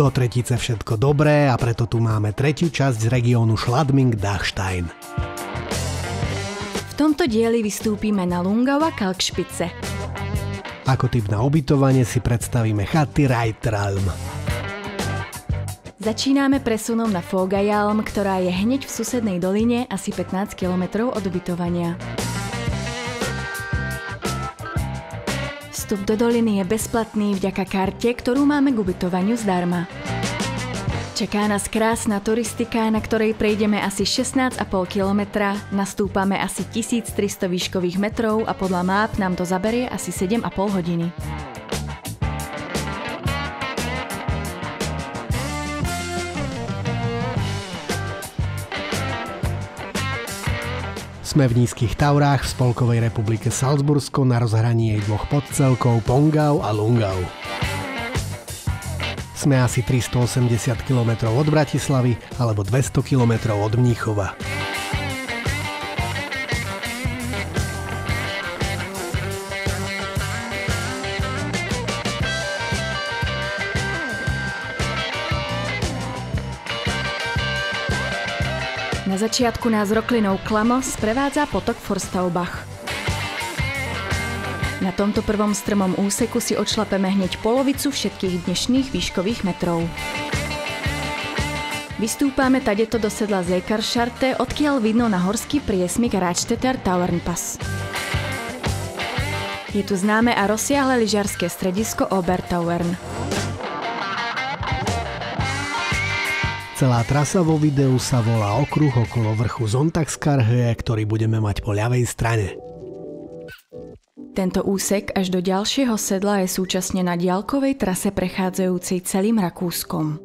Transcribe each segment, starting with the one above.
Do tretice všetko dobré a preto tu máme tretiu časť z regiónu Schladming-Dachstein. V tomto dieli vystúpime na Lungauer Kalkspitze. Ako typ na ubytovanie si predstavíme chaty Reitraum. Začíname presunom na Vogajalm, ktorá je hneď v susednej doline asi 15 km od ubytovania. Vstup do doliny je bezplatný vďaka karte, ktorú máme k ubytovaniu zdarma. Čaká nás krásna turistika, na ktorej prejdeme asi 16,5 km, nastúpame asi 1300 výškových metrov a podľa map nám to zaberie asi 7,5 hodiny. Sme v Nízkych Taurách v Spolkovej republike Salzbursko na rozhraní jej dvoch podcelkov Pongau a Lungau. Sme asi 380 km od Bratislavy alebo 200 km od Mníchova. Na začiatku nás roklinou Klamo sprevádza potok Forstaubach. Na tomto prvom strmom úseku si odšlapeme hneď polovicu všetkých dnešných výškových metrov. Vystúpame tadeto do sedla Zeekarscharte, odkiaľ vidno na horský priesmik Radstetter Tauernpass. Je tu známe a rozsiahle lyžiarske stredisko Obertauern. Celá trasa vo videu sa volá okruh okolo vrchu Sonntagskarhöhe, ktorý budeme mať po ľavej strane. Tento úsek až do ďalšieho sedla je súčasne na diaľkovej trase prechádzajúcej celým Rakúskom.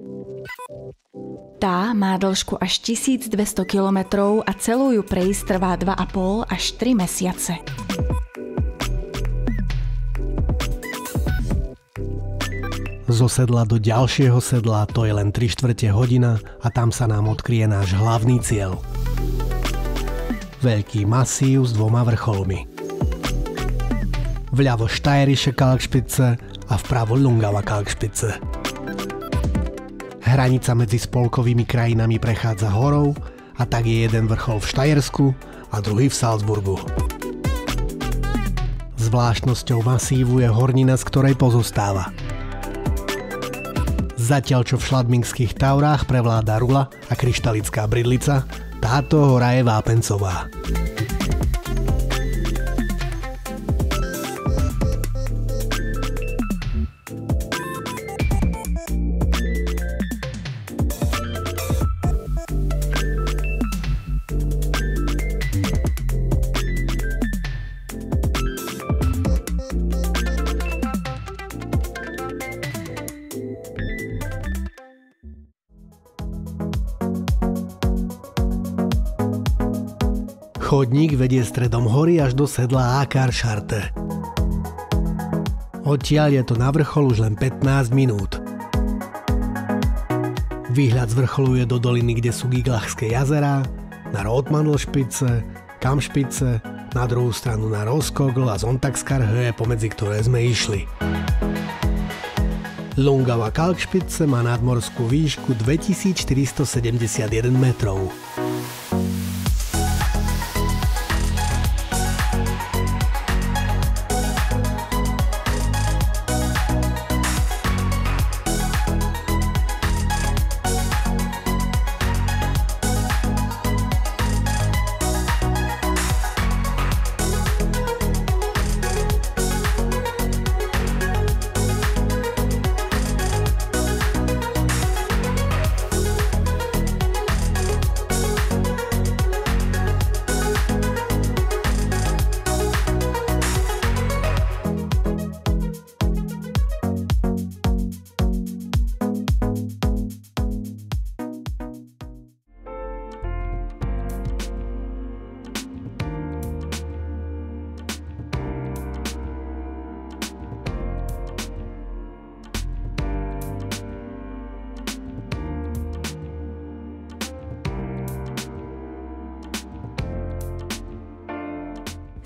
Tá má dĺžku až 1200 km a celú ju prejsť trvá 2,5 až 3 mesiace. Zo sedla do ďalšieho sedla to je len 3/4 hodina a tam sa nám odkryje náš hlavný cieľ. Veľký masív s 2 vrcholmi. Vľavo Steirische Kalkspitze a vpravo Lungauer Kalkspitze. Hranica medzi spolkovými krajinami prechádza horou a tak je jeden vrchol v Štajersku a druhý v Salzburgu. Zvláštnosťou masívu je hornina, z ktorej pozostáva. Zatiaľ čo v Schladmingských Taurách prevláda rula a kryštalická bridlica, táto hora je vápencová. Chodník vedie stredom hory až do sedla Akersharte. Odtiaľ je to na vrchol už len 15 minút. Výhľad z vrcholu je do doliny, kde sú Giglachské jazerá, na Rotmanlspitze, Kampspitze, na druhú stranu na Roskogl a Sonntagskarhöhe, pomedzi ktoré sme išli. Lungauer Kalkspitze má nadmorskú výšku 2471 metrov.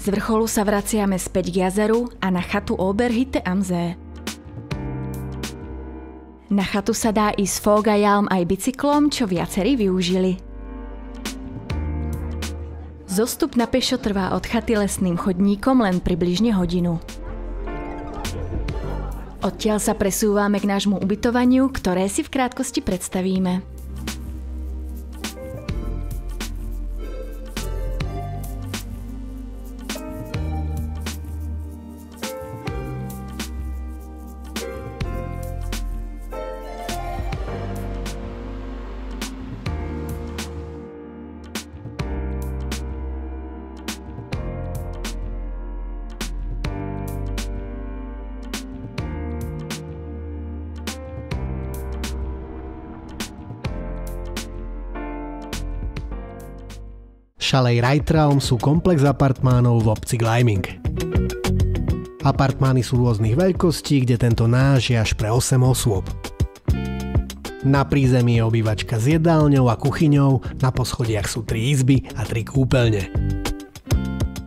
Z vrcholu sa vraciame späť k jazeru a na chatu Oberhütte am See. Na chatu sa dá ísť Fógajálm aj bicyklom, čo viacerí využili. Zostup na pešo trvá od chaty lesným chodníkom len približne hodinu. Odtiaľ sa presúvame k nášmu ubytovaniu, ktoré si v krátkosti predstavíme. Chalet Reitraum sú komplex apartmánov v obci Gleiming. Apartmány sú rôznych veľkostí, kde tento náš je až pre 8 osôb. Na prízemí je obývačka s jedálňou a kuchyňou, na poschodiach sú 3 izby a 3 kúpeľne.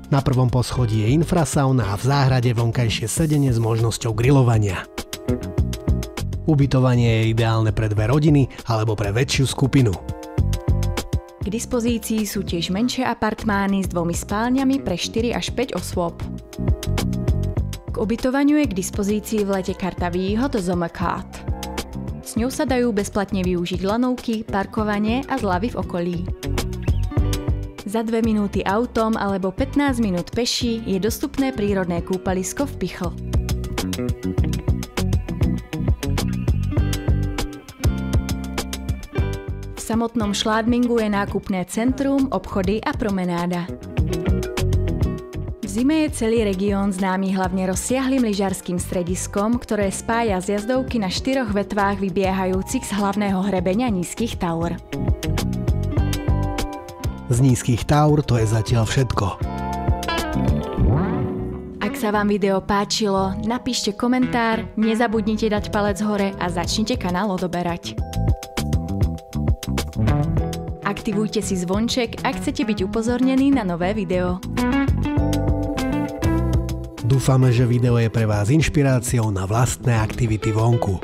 Na prvom poschodí je infrasauna a v záhrade vonkajšie sedenie s možnosťou grilovania. Ubytovanie je ideálne pre 2 rodiny alebo pre väčšiu skupinu. K dispozícii sú tiež menšie apartmány s 2 spálňami pre 4 až 5 osôb. K ubytovaniu je k dispozícii v lete karta výhod Sommercard. S ňou sa dajú bezplatne využiť lanovky, parkovanie a zľavy v okolí. Za 2 minúty autom alebo 15 minút peši je dostupné prírodné kúpalisko v Pichl. V samotnom Schladmingu je nákupné centrum, obchody a promenáda. V zime je celý región známy hlavne rozsiahlym lyžarským strediskom, ktoré spája zjazdovky na 4 vetvách vybiehajúcich z hlavného hrebeňa Nízkych Taur. Z Nízkych Taur to je zatiaľ všetko. Ak sa vám video páčilo, napíšte komentár, nezabudnite dať palec hore a začnite kanál odoberať. Aktivujte si zvonček, ak chcete byť upozornení na nové video. Dúfame, že video je pre vás inšpiráciou na vlastné aktivity vonku.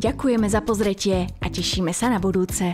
Ďakujeme za pozretie a tešíme sa na budúce.